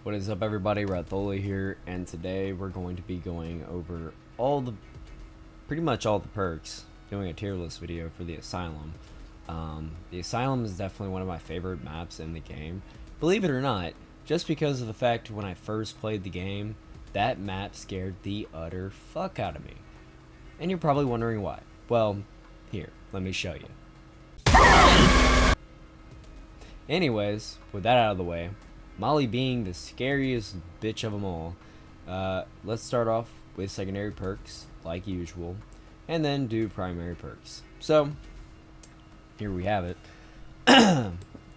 What is up, everybody? Ratholi here, and today we're going to be going over pretty much all the perks, doing a tier list video for the Asylum. The Asylum is definitely one of my favorite maps in the game. Believe it or not, just because of the fact when I first played the game, that map scared the utter fuck out of me. And you're probably wondering why. Well, here, let me show you. Anyways, with that out of the way, Molly being the scariest bitch of them all, let's start off with secondary perks, like usual, and then do primary perks. So, here we have it.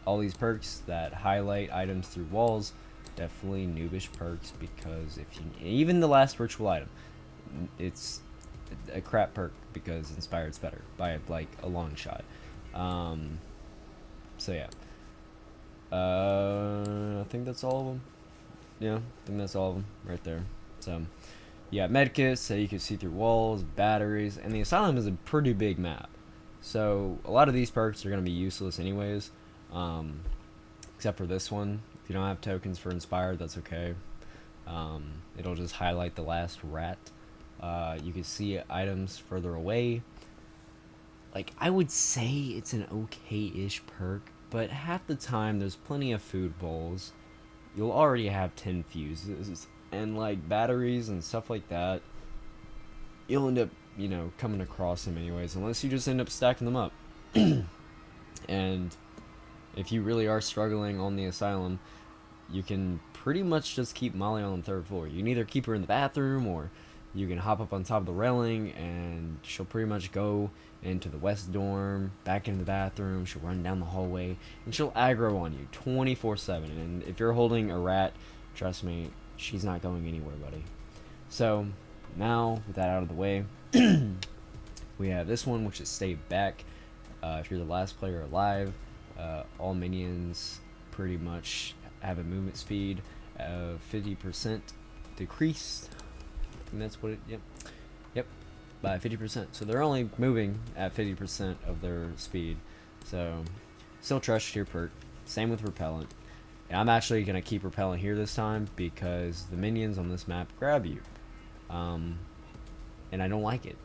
All these perks that highlight items through walls, definitely noobish perks, because if you, even the last virtual item, it's a crap perk because Inspired's better by like a long shot. So yeah. I think that's all of them. Yeah, I think that's all of them right there. So, yeah, medkits, so you can see through walls, batteries, and the Asylum is a pretty big map. So, a lot of these perks are going to be useless anyways, except for this one. If you don't have tokens for Inspired, that's okay. It'll just highlight the last rat. You can see items further away. Like, I would say it's an okay-ish perk, but half the time there's plenty of food bowls. You'll already have 10 fuses and like batteries and stuff like that. You'll end up, coming across them anyways, unless you just end up stacking them up. And if you really are struggling on the Asylum, you can pretty much just keep Molly on the third floor. You can either keep her in the bathroom, or you can hop up on top of the railing and she'll pretty much go into the west dorm, back into the bathroom. She'll run down the hallway and she'll aggro on you 24/7. And if you're holding a rat, trust me, she's not going anywhere, buddy. So now with that out of the way, we have this one, which is Stay Back. If you're the last player alive, all minions pretty much have a movement speed of 50% decreased. And that's what it, yep, by 50%. So they're only moving at 50% of their speed. So still trust your perk. Same with repellent. And I'm actually gonna keep repellent here this time because the minions on this map grab you, and I don't like it.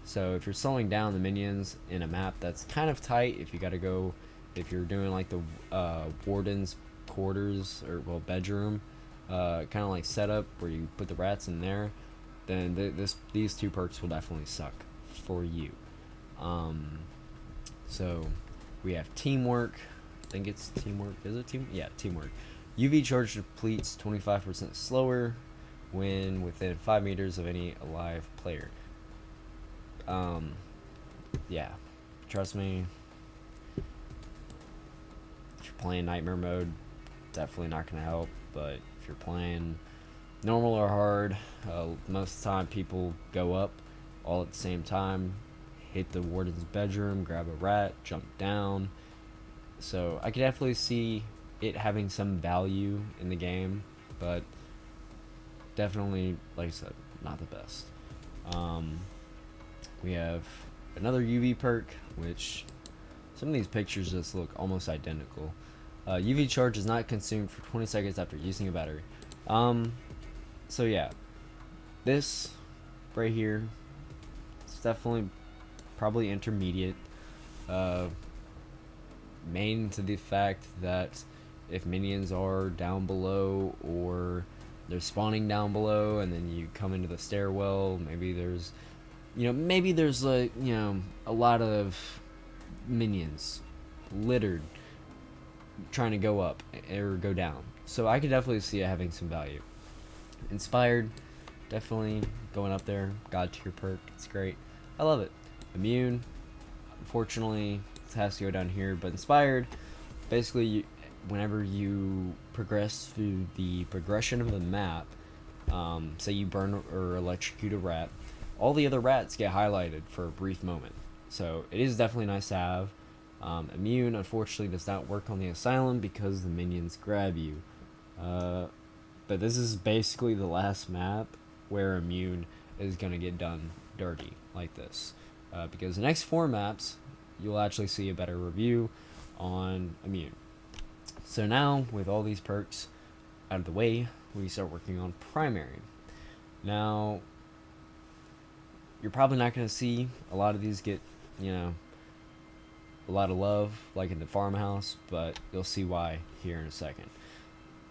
So if you're slowing down the minions in a map that's kind of tight, if you're doing like the warden's quarters, or well, bedroom, kind of like setup where you put the rats in there, then these two perks will definitely suck for you. So we have teamwork. I think it's teamwork. Is it team? Yeah, teamwork. UV charge depletes 25% slower when within 5 meters of any alive player. Yeah, trust me. If you're playing nightmare mode, definitely not gonna help. But if you're playing normal or hard, most of the time people go up all at the same time, hit the warden's bedroom, grab a rat, jump down. So I could definitely see it having some value in the game, but definitely, like I said, not the best. We have another UV perk, which some of these pictures just look almost identical. UV charge is not consumed for 20 seconds after using a battery. So yeah, this right here, it's definitely probably intermediate. Main to the fact that if minions are down below, or they're spawning down below, and then you come into the stairwell, maybe there's like, a lot of minions littered trying to go up or go down. So I could definitely see it having some value. Inspired, definitely going up there. God tier perk, it's great. I love it. Immune, unfortunately, it has to go down here. But Inspired, basically, whenever you progress through the progression of the map, say you burn or electrocute a rat, all the other rats get highlighted for a brief moment. So it is definitely nice to have. Immune, unfortunately, does not work on the Asylum because the minions grab you. But this is basically the last map where Immune is going to get done dirty like this. Because the next 4 maps, you'll actually see a better review on Immune. So now, with all these perks, out of the way, we start working on primary. Now, you're probably not going to see a lot of these get, a lot of love, like in the farmhouse, but you'll see why here in a second.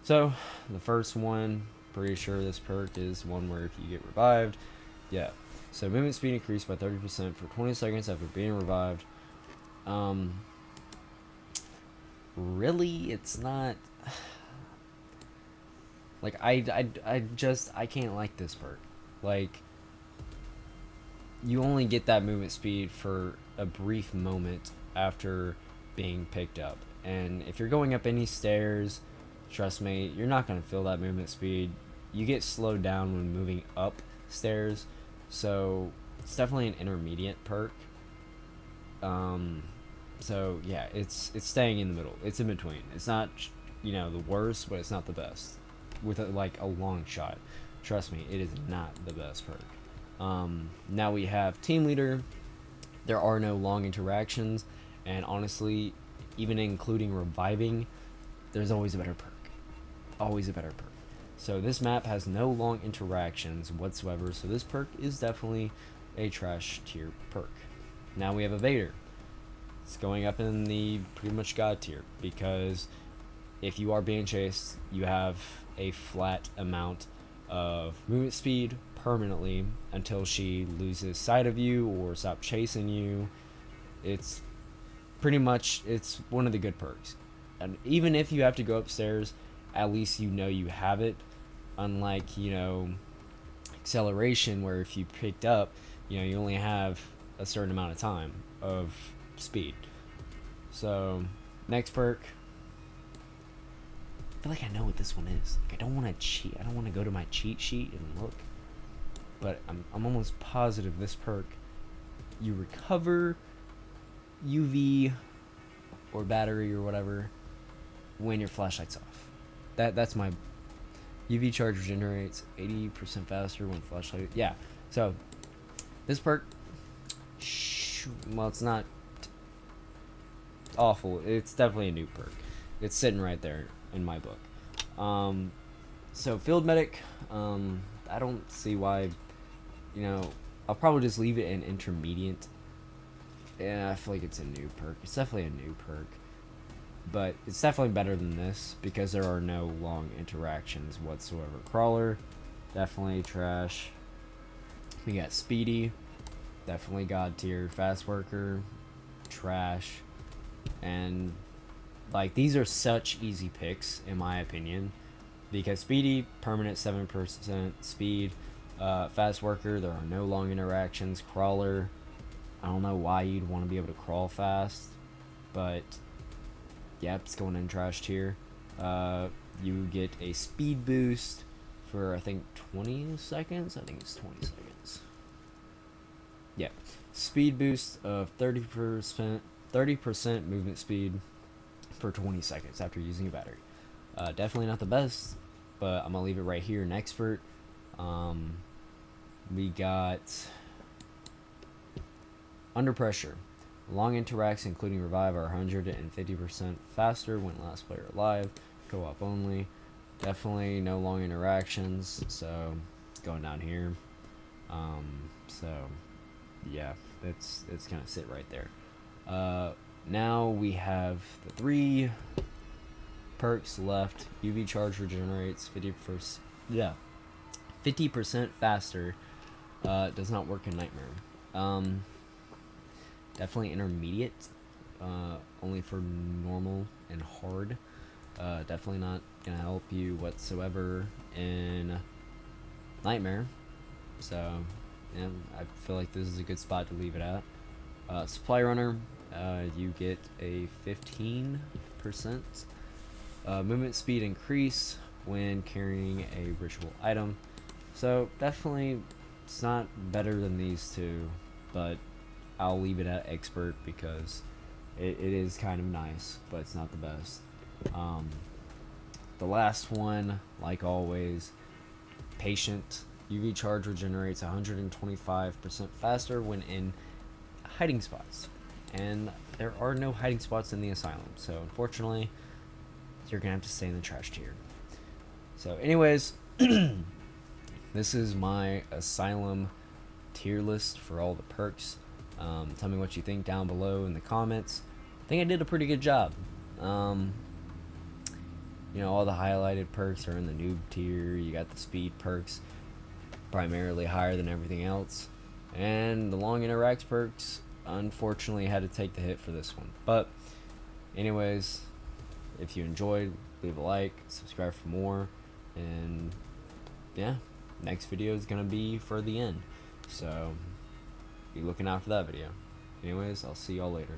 So, the first one, pretty sure this perk is one where if you get revived, yeah. So, movement speed increased by 30% for 20 seconds after being revived. Really, it's not. Like, I can't like this perk. Like, you only get that movement speed for a brief moment after being picked up. And if you're going up any stairs, trust me, you're not going to feel that movement speed. You get slowed down when moving up stairs. So it's definitely an intermediate perk. So yeah, it's staying in the middle. It's in between. It's not, the worst, but it's not the best. With a long shot. Trust me, it is not the best perk. Now we have Team Leader. There are no long interactions, and honestly, even including reviving, there's always a better perk. Always a better perk. So this map has no long interactions whatsoever, so this perk is definitely a trash tier perk. Now we have Evader. It's going up in the pretty much God tier, because if you are being chased, you have a flat amount of movement speed permanently until she loses sight of you or stops chasing you. It's pretty much, it's one of the good perks. And even if you have to go upstairs, at least you have it. Unlike, acceleration, where if you picked up, you only have a certain amount of time of speed. So, next perk. I feel like I know what this one is. Like, I don't want to cheat. I don't want to go to my cheat sheet and look. But I'm almost positive this perk, you recover UV or battery or whatever when your flashlight's off. That's my UV charge regenerates 80% faster when flashlight. Yeah. So this perk, well, it's not awful. It's definitely a new perk. It's sitting right there in my book. So field medic, I don't see why. I'll probably just leave it in intermediate. Yeah, I feel like it's a new perk. It's definitely a new perk. But it's definitely better than this because there are no long interactions whatsoever. Crawler, definitely trash. We got Speedy, definitely God tier. Fast Worker, trash. And, these are such easy picks, in my opinion. Because Speedy, permanent 7% speed. Fast Worker, there are no long interactions. Crawler, I don't know why you'd want to be able to crawl fast, but yeah, it's going in trash tier. You get a speed boost for, I think, 20 seconds. I think it's 20 seconds. Yeah, speed boost of 30% movement speed for 20 seconds after using a battery. Definitely not the best, but I'm gonna leave it right here in expert. We got Under Pressure. Long interacts, including revive, are 150% faster when last player alive. Co-op only. Definitely no long interactions, so it's going down here. So yeah, it's gonna sit right there. Now we have the 3 perks left. UV charge regenerates 50% faster. Does not work in Nightmare. Definitely intermediate. Only for normal and hard. Definitely not gonna help you whatsoever in Nightmare. So, yeah, I feel like this is a good spot to leave it at. Supply Runner, you get a 15% movement speed increase when carrying a ritual item. So definitely, it's not better than these two, but I'll leave it at expert because it is kind of nice, but it's not the best. The last one, like always, Patient. UV charge regenerates 125% faster when in hiding spots. And there are no hiding spots in the Asylum, so unfortunately, you're going to have to stay in the trash tier. So, anyways, this is my Asylum tier list for all the perks. Tell me what you think down below in the comments. I think I did a pretty good job. All the highlighted perks are in the noob tier. You got the speed perks, primarily higher than everything else. And the long interacts perks, unfortunately, had to take the hit for this one. But, anyways, if you enjoyed, leave a like, subscribe for more. And, yeah, next video is going to be for the end. So, be looking out for that video. Anyways, I'll see y'all later.